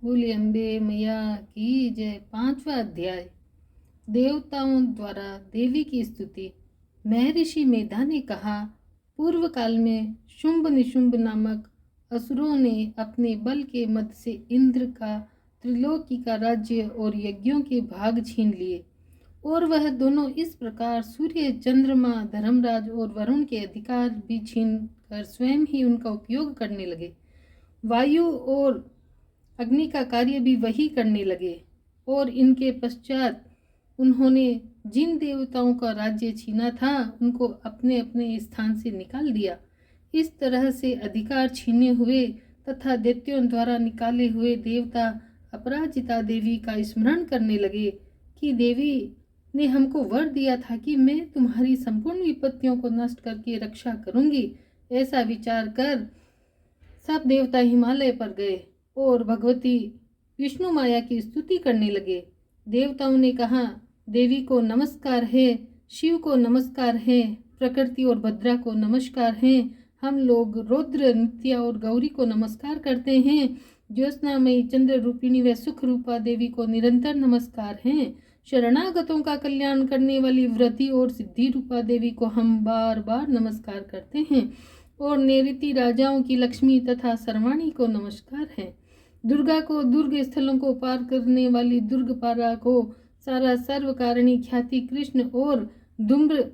बोले अम्बे मैया की जय। 5वां अध्याय, देवताओं द्वारा देवी की स्तुति। महर्षि मेधा ने कहा, पूर्व काल में शुंभ निशुंभ नामक असुरों ने अपने बल के मद से इंद्र का त्रिलोकी का राज्य और यज्ञों के भाग छीन लिए, और वह दोनों इस प्रकार सूर्य, चंद्रमा, धर्मराज और वरुण के अधिकार भी छीन कर स्वयं ही उनका उपयोग करने लगे। वायु और अग्नि का कार्य भी वही करने लगे, और इनके पश्चात उन्होंने जिन देवताओं का राज्य छीना था उनको अपने अपने स्थान से निकाल दिया। इस तरह से अधिकार छीने हुए तथा दैत्यों द्वारा निकाले हुए देवता अपराजिता देवी का स्मरण करने लगे कि देवी ने हमको वर दिया था कि मैं तुम्हारी संपूर्ण विपत्तियों को नष्ट करके रक्षा करूंगी। ऐसा विचार कर सब देवता हिमालय पर गए और भगवती विष्णु माया की स्तुति करने लगे। देवताओं ने कहा, देवी को नमस्कार है, शिव को नमस्कार है, प्रकृति और भद्रा को नमस्कार है। हम लोग रुद्र, नित्या और गौरी को नमस्कार करते हैं। ज्योत्स्नामयी, चंद्र रूपिणी व सुख रूपा देवी को निरंतर नमस्कार हैं। शरणागतों का कल्याण करने वाली वृद्धि और सिद्धि रूपा देवी को हम बार बार नमस्कार करते हैं। और नैऋति राजाओं की लक्ष्मी तथा सर्वाणी को नमस्कार है। दुर्गा को, दुर्ग स्थलों को पार करने वाली दुर्गपारा को, सारा सर्वकारिणी ख्याति कृष्ण और धूम्र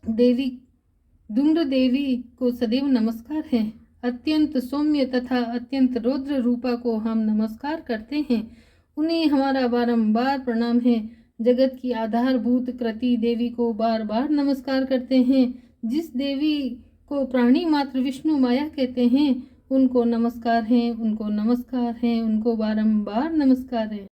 देवी को सदैव नमस्कार है। अत्यंत सौम्य तथा अत्यंत रौद्र रूपा को हम नमस्कार करते हैं, उन्हें हमारा बारंबार प्रणाम है। जगत की आधारभूत कृति देवी को बार बार नमस्कार करते हैं। जिस देवी को प्राणी मात्र विष्णु माया कहते हैं, उनको नमस्कार है, उनको नमस्कार है, उनको बारंबार नमस्कार है।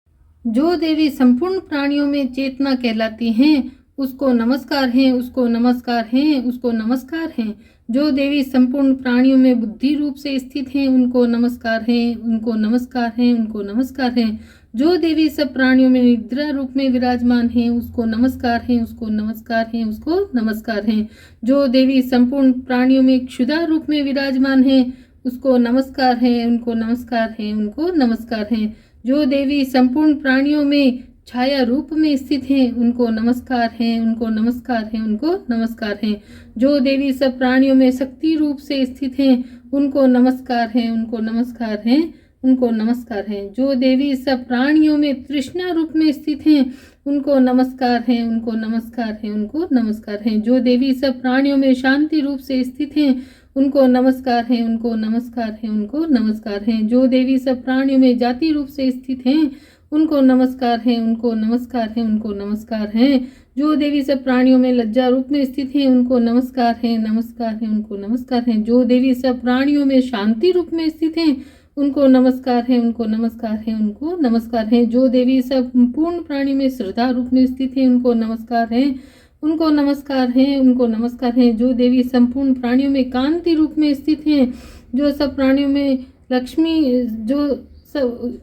जो देवी संपूर्ण प्राणियों में चेतना कहलाती हैं, उसको नमस्कार है, उसको नमस्कार है, उसको नमस्कार है। जो देवी संपूर्ण प्राणियों में बुद्धि रूप से स्थित हैं, उनको नमस्कार है, उनको नमस्कार है, उनको नमस्कार है। जो देवी सब प्राणियों में निद्रा रूप में विराजमान है, उसको नमस्कार है, उसको नमस्कार है, उसको नमस्कार है। जो देवी संपूर्ण प्राणियों में क्षुधा रूप में विराजमान है, उसको नमस्कार है, उनको नमस्कार है, उनको नमस्कार है। जो देवी संपूर्ण प्राणियों में छाया रूप में स्थित हैं, उनको नमस्कार है, उनको नमस्कार है, उनको नमस्कार है। जो देवी सब प्राणियों में शक्ति रूप से स्थित हैं, उनको नमस्कार है, उनको नमस्कार है, उनको नमस्कार है। जो देवी सब प्राणियों में तृष्णा रूप में स्थित हैं, उनको नमस्कार है, उनको नमस्कार है, उनको नमस्कार है। जो देवी सब प्राणियों में शांति रूप से स्थित हैं, उनको नमस्कार है, उनको नमस्कार है, उनको नमस्कार है। जो देवी सब प्राणियों में जाति रूप से स्थित हैं, उनको नमस्कार है, उनको नमस्कार है, उनको नमस्कार है। जो देवी सब प्राणियों में लज्जा रूप में स्थित हैं, उनको नमस्कार है, नमस्कार है, उनको नमस्कार है। जो देवी सब प्राणियों में शांति रूप में स्थित हैं, उनको नमस्कार है, उनको नमस्कार है, उनको नमस्कार है। जो देवी सब पूर्ण प्राणी में श्रद्धा रूप में स्थित है, उनको नमस्कार है, उनको नमस्कार है, उनको नमस्कार है। जो देवी संपूर्ण प्राणियों में कांति रूप में स्थित हैं, जो सब प्राणियों में लक्ष्मी, जो सब,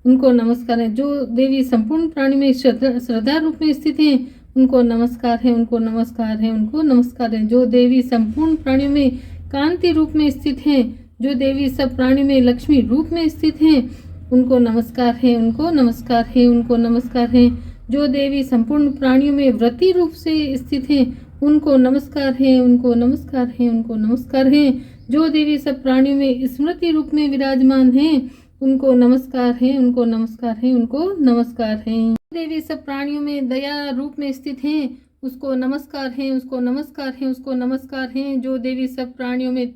उनको नमस्कार है। जो देवी संपूर्ण प्राणी में श्रद्धा रूप में स्थित हैं, उनको नमस्कार है, उनको नमस्कार है, उनको नमस्कार है। जो देवी संपूर्ण प्राणियों में कांति रूप में स्थित हैं, जो देवी सब प्राणी में लक्ष्मी रूप में स्थित हैं, उनको नमस्कार है, उनको नमस्कार है, उनको नमस्कार है। जो देवी संपूर्ण प्राणियों में व्रती रूप से स्थित हैं, उनको नमस्कार है, उनको नमस्कार है, उनको नमस्कार है। जो देवी सब प्राणियों में स्मृति रूप में विराजमान हैं, उनको नमस्कार है, उनको नमस्कार है, उनको नमस्कार है। देवी सब प्राणियों में दया रूप में स्थित हैं, उसको नमस्कार है, उसको नमस्कार है, उसको नमस्कार है। जो देवी सब प्राणियों में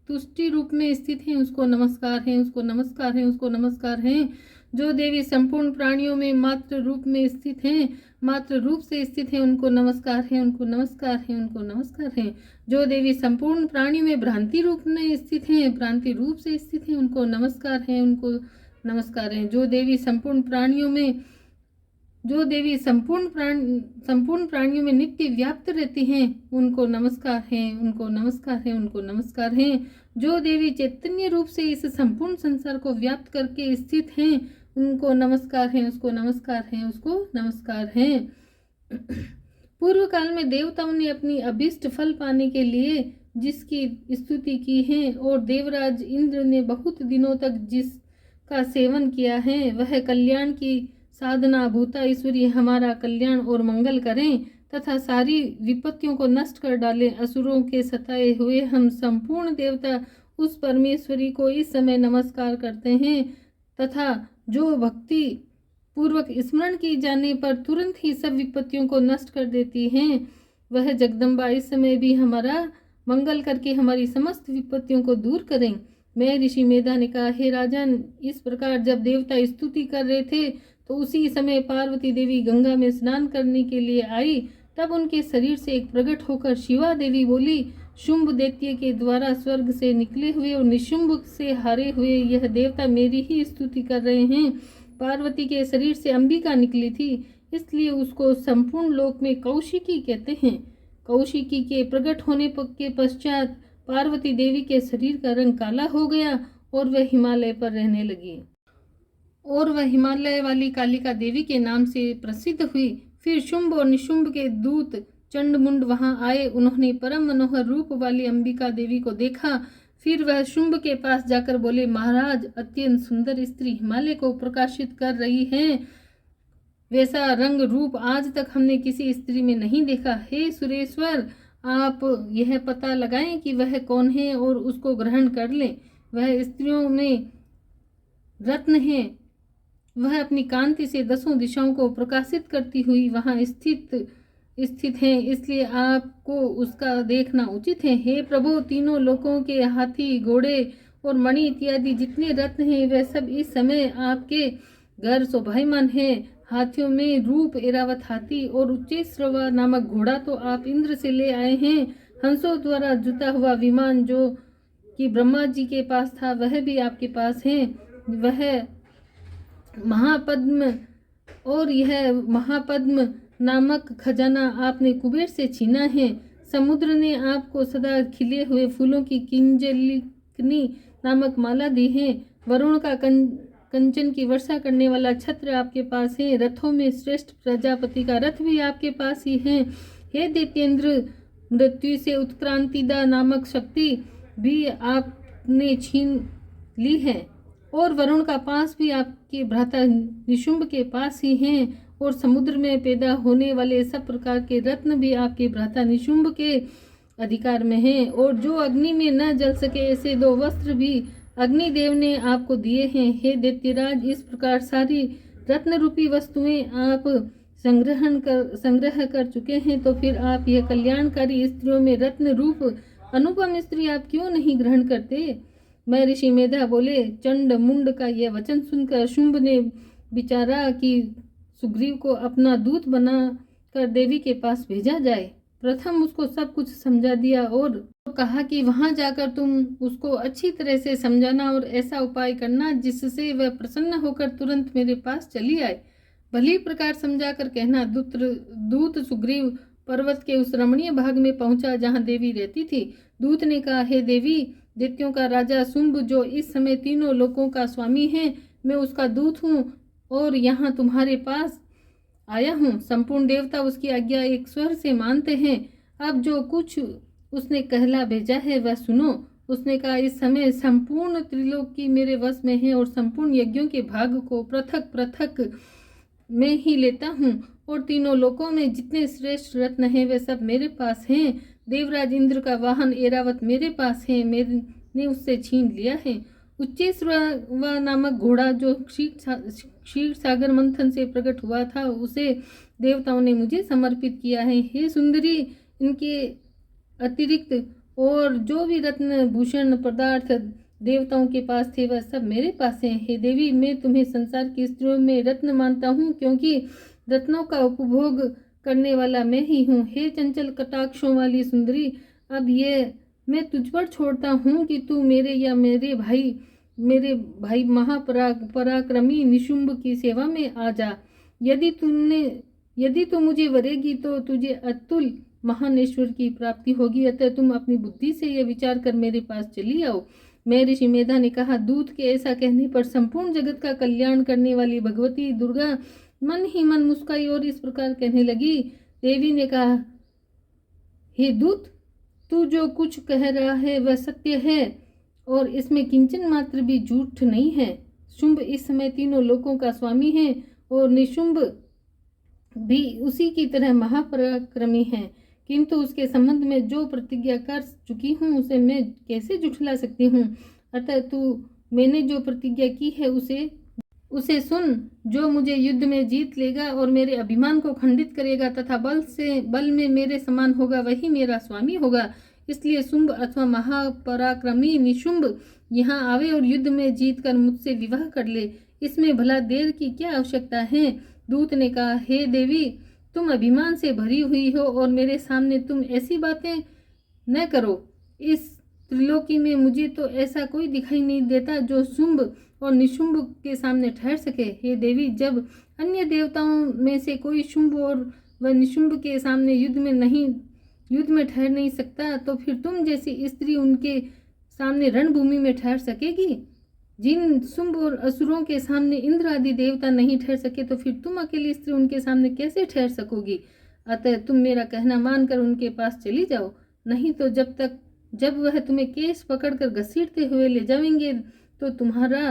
तुष्टि रूप में स्थित हैं, उसको नमस्कार है, उसको नमस्कार है, उसको नमस्कार है। जो देवी संपूर्ण प्राणियों में मात्र रूप में स्थित हैं, मात्र रूप से स्थित हैं, उनको नमस्कार है, उनको नमस्कार है, उनको नमस्कार है। जो देवी संपूर्ण प्राणियों में भ्रांति रूप में स्थित हैं, भ्रांति रूप से स्थित हैं, उनको नमस्कार है, उनको नमस्कार है। जो देवी संपूर्ण प्राणियों में, जो देवी संपूर्ण प्राणियों में नित्य व्याप्त रहती हैं, उनको नमस्कार है, उनको नमस्कार है, उनको नमस्कार है। जो देवी चैतन्य रूप से इस संपूर्ण संसार को व्याप्त करके स्थित हैं, उनको नमस्कार है, उसको नमस्कार है, उसको नमस्कार है। पूर्व काल में देवताओं ने अपनी अभीष्ट फल पाने के लिए जिसकी स्तुति की है, और देवराज इंद्र ने बहुत दिनों तक का सेवन किया है, वह कल्याण की साधना भूता ईश्वरी हमारा कल्याण और मंगल करें तथा सारी विपत्तियों को नष्ट कर डालें। असुरों के सताए हुए हम संपूर्ण देवता उस परमेश्वरी को इस समय नमस्कार करते हैं तथा जो भक्ति पूर्वक स्मरण की जाने पर तुरंत ही सब विपत्तियों को नष्ट कर देती हैं, वह जगदम्बा इस समय भी हमारा मंगल करके हमारी समस्त विपत्तियों को दूर करें। मैं ऋषि मेधा ने कहा, हे राजन, इस प्रकार जब देवता स्तुति कर रहे थे तो उसी समय पार्वती देवी गंगा में स्नान करने के लिए आई। तब उनके शरीर से एक प्रकट होकर शिवा देवी बोली, शुंभ दैत्य के द्वारा स्वर्ग से निकले हुए और निशुंभ से हारे हुए यह देवता मेरी ही स्तुति कर रहे हैं। पार्वती के शरीर से अंबिका निकली थी, इसलिए उसको संपूर्ण लोक में कौशिकी कहते हैं। कौशिकी के प्रकट होने के पश्चात पार्वती देवी के शरीर का रंग काला हो गया और वह हिमालय पर रहने लगी और वह हिमालय वाली कालिका देवी के नाम से प्रसिद्ध हुई। फिर शुंभ और निशुंभ के दूत चंडमुंड वहां आए। उन्होंने परम मनोहर रूप वाली अंबिका देवी को देखा। फिर वह शुंभ के पास जाकर बोले, महाराज, अत्यंत सुंदर स्त्री हिमालय को प्रकाशित कर रही है, वैसा रंग रूप आज तक हमने किसी स्त्री में नहीं देखा। हे सुरेश्वर, आप यह पता लगाएं कि वह कौन है और उसको ग्रहण कर लें। वह स्त्रियों में रत्न है, वह अपनी कांति से 10 दिशाओं को प्रकाशित करती हुई वहां स्थित है, इसलिए आपको उसका देखना उचित है। हे प्रभु, तीनों लोकों के हाथी, घोड़े और मणि इत्यादि जितने रत्न हैं वे सब इस समय आपके घर शोभायमान है। हाथियों में रूप एरावत हाथी और उच्चैश्रवा नामक घोड़ा तो आप इंद्र से ले आए हैं। हंसों द्वारा जुता हुआ विमान जो कि ब्रह्मा जी के पास था वह भी आपके पास है। वह महापद्म और यह महापद्म नामक खजाना आपने कुबेर से छीना है। समुद्र ने आपको सदा खिले हुए फूलों की किंजलिकनी नामक माला दी है। वरुण का कंचन की वर्षा करने वाला छत्र आपके पास है। रथों में श्रेष्ठ प्रजापति का रथ भी आपके पास ही है। हे दैत्येंद्र, मृत्यु से उत्क्रांतिदा नामक शक्ति भी आपने छीन ली है और वरुण का पास भी आपके भ्राता निशुंभ के पास ही हैं और समुद्र में पैदा होने वाले सब प्रकार के रत्न भी आपके भ्राता निशुंभ के अधिकार में हैं और जो अग्नि में न जल सके ऐसे 2 वस्त्र भी अग्निदेव ने आपको दिए हैं। हे दैत्यराज, इस प्रकार सारी रत्न रूपी वस्तुएं आप संग्रह कर चुके हैं, तो फिर आप यह कल्याणकारी स्त्रियों में रत्न रूप अनुपम स्त्री आप क्यों नहीं ग्रहण करते? मैं ऋषि मेधा बोले, चंड मुंड का यह वचन सुनकर शुंभ ने विचारा कि सुग्रीव को अपना दूत बना कर देवी के पास भेजा जाए। प्रथम उसको सब कुछ समझा दिया और कहा कि वहां जाकर तुम उसको अच्छी तरह से समझाना और ऐसा उपाय करना जिससे वह प्रसन्न होकर तुरंत मेरे पास चली आए। भली प्रकार समझाकर कहना। दूत सुग्रीव पर्वत के उस रमणीय भाग में पहुंचा जहां देवी रहती थी। दूत ने कहा, हे देवी, दैत्यों का राजा शुंभ जो इस समय तीनों लोकों का स्वामी है, मैं उसका दूत हूँ और यहाँ तुम्हारे पास आया हूँ। संपूर्ण देवता उसकी आज्ञा एक स्वर से मानते हैं। अब जो कुछ उसने कहला भेजा है वह सुनो। उसने कहा, इस समय संपूर्ण त्रिलोकी मेरे वश में है और संपूर्ण यज्ञों के भाग को पृथक पृथक मैं ही लेता हूँ और तीनों लोकों में जितने श्रेष्ठ रत्न हैं वे सब मेरे पास हैं। देवराज इंद्र का वाहन एरावत मेरे पास है, मैंने उससे छीन लिया है। उच्चैश्रवा नामक घोड़ा जो क्षीर सागर मंथन से प्रकट हुआ था उसे देवताओं ने मुझे समर्पित किया है। हे सुंदरी, इनके अतिरिक्त और जो भी रत्न भूषण पदार्थ देवताओं के पास थे वह सब मेरे पास हैं। हे देवी, मैं तुम्हें संसार की स्त्रियों में रत्न मानता हूँ क्योंकि रत्नों का उपभोग करने वाला मैं ही हूँ। हे चंचल कटाक्षों वाली सुंदरी, अब ये मैं तुझ पर छोड़ता हूँ कि तू मेरे भाई महापराक्रमी निशुंभ की सेवा में आ जा। यदि तू मुझे वरेगी तो तुझे अतुल महानेश्वर की प्राप्ति होगी। अतः तुम अपनी बुद्धि से यह विचार कर मेरे पास चली आओ। मैं ऋषि मेधा ने कहा, दूत के ऐसा कहने पर संपूर्ण जगत का कल्याण करने वाली भगवती दुर्गा मन ही मन मुस्काई और इस प्रकार कहने लगी। देवी ने कहा, हे दूत, तू जो कुछ कह रहा है वह सत्य है और इसमें किंचन मात्र भी झूठ नहीं है। शुंभ इस समय तीनों लोकों का स्वामी है और निशुंभ भी उसी की तरह महापराक्रमी है, किंतु उसके संबंध में जो प्रतिज्ञा कर चुकी हूँ उसे मैं कैसे झुठला सकती हूँ। अतः तू मैंने जो प्रतिज्ञा की है उसे सुन। जो मुझे युद्ध में जीत लेगा और मेरे अभिमान को खंडित करेगा तथा बल में मेरे समान होगा वही मेरा स्वामी होगा। इसलिए शुंभ अथवा महापराक्रमी निशुंभ यहाँ आवे और युद्ध में जीत कर मुझसे विवाह कर ले। इसमें भला देर की क्या आवश्यकता है। दूत ने कहा, हे देवी, तुम अभिमान से भरी हुई हो और मेरे सामने तुम ऐसी बातें न करो। इस त्रिलोकी में मुझे तो ऐसा कोई दिखाई नहीं देता जो शुंभ और निशुंभ के सामने ठहर सके। हे देवी, जब अन्य देवताओं में से कोई शुंभ और व निशुंभ के सामने युद्ध में ठहर नहीं सकता, तो फिर तुम जैसी स्त्री उनके सामने रणभूमि में ठहर सकेगी। जिन शुंभ और असुरों के सामने इंद्र आदि देवता नहीं ठहर सके, तो फिर तुम अकेली स्त्री उनके सामने कैसे ठहर सकोगी। अतः तुम मेरा कहना मानकर उनके पास चली जाओ, नहीं तो जब वह तुम्हें केस पकड़कर घसीटते हुए ले जाएंगे तो तुम्हारा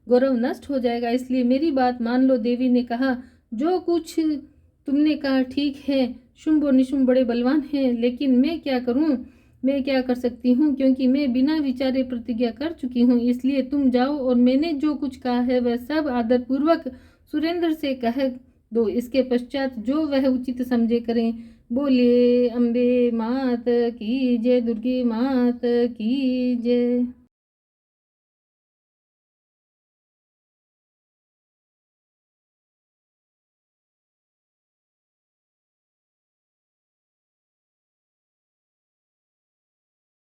गौरव नष्ट हो जाएगा। इसलिए मेरी बात मान लो। देवी ने कहा, जो कुछ तुमने कहा ठीक है। शुंभ और निशुंभ बड़े बलवान हैं, लेकिन मैं क्या करूं। मैं क्या कर सकती हूँ, क्योंकि मैं बिना विचारे प्रतिज्ञा कर चुकी हूँ। इसलिए तुम जाओ और मैंने जो कुछ कहा है वह सब आदर पूर्वक सुरेंद्र से कह दो। इसके पश्चात जो वह उचित समझे करें। बोलिए अम्बे मात की जय, दुर्गे मात की जय।